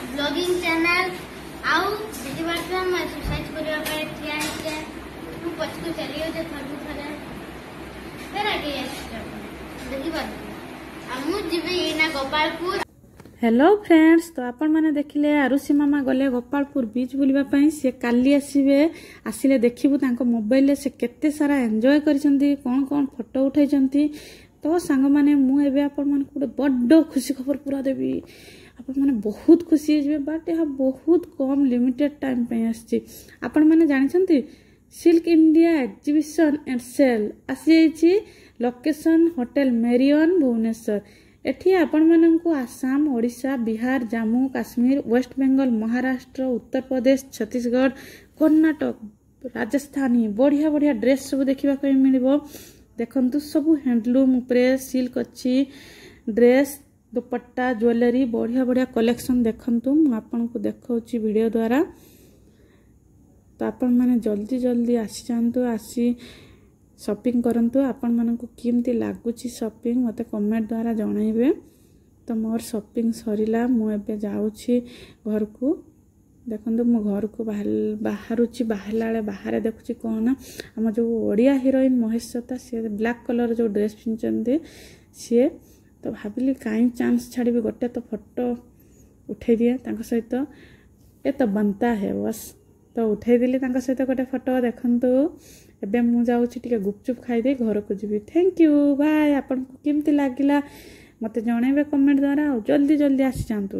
Blogging channel आउ देखि बात हम एक्सरसाइज करिया पे ठिया है तू पछको चलियो जे थरु थरे फेर आगे देखि बात हमु जिबे एना गोपालपुर। हेलो फ्रेंड्स, तो आपण मैंने देखिले आरुषि मामा गले गोपालपुर बीच बुलिबा पई। से काली आसिले देखिबु तांको मोबाइल ले से केते सारा एन्जॉय करिसंती, कोन कोन फोटो उठाइसंती। तो सांग माने मु एबे आपण मन को बड्ड खुशी खबर पूरा देबी। आपण माने बहुत खुशी हेबे, बट यह बहुत कम लिमिटेड टाइम पे आछि। आपण माने जानिसंती silk India exhibition and sale आसी लोकेशन होटल मेरियन भुवनेश्वर। एठी आपण माननकु आसाम, ओडिशा, बिहार, जम्मू काश्मीर, वेस्ट बेंगल, महाराष्ट्र, उत्तर प्रदेश, छत्तीसगढ़, कर्नाटक, राजस्थानी बढ़िया बढ़िया ड्रेस सब देखा मिल। देखंतु सब हैंडलूम उपरे सिल्क अच्छी ड्रेस, दुपट्टा, ज्वेलरी बढ़िया बढ़िया कलेक्शन देखंतु। मु आपनको देखौची वीडियो द्वारा। तो आपण माने जल्दी जल्दी आसी जांतु, आसी शॉपिंग करंतु। आपण माननको केमती लागुची शॉपिंग मते कमेंट द्वारा जणाइबे। तो मोर शॉपिंग सरिला, मु एबे जाउची घर को। देखंतु मु घर को बाहरुची, बाहरला बाहर देखुची कोन हम जो ओडिया हीरोइन महेश्वता से ब्लैक कलर जो ड्रेस पिनचंदे सी। तो भाबिली काई चांस छाड़ी गोटे तो फोटो उठे दिए तांको सहित। ए तो बनता है बस, तो उठे दिली तांको सहित गोटे फोटो। देखंतु एबे मु जाउची टिके गुपचुप खाई दे घर को जीवी। Thank you, bye. आपन को केमती लागिला मते जणाइबे कमेंट द्वारा। जल्दी जल्दी आसी जांतु।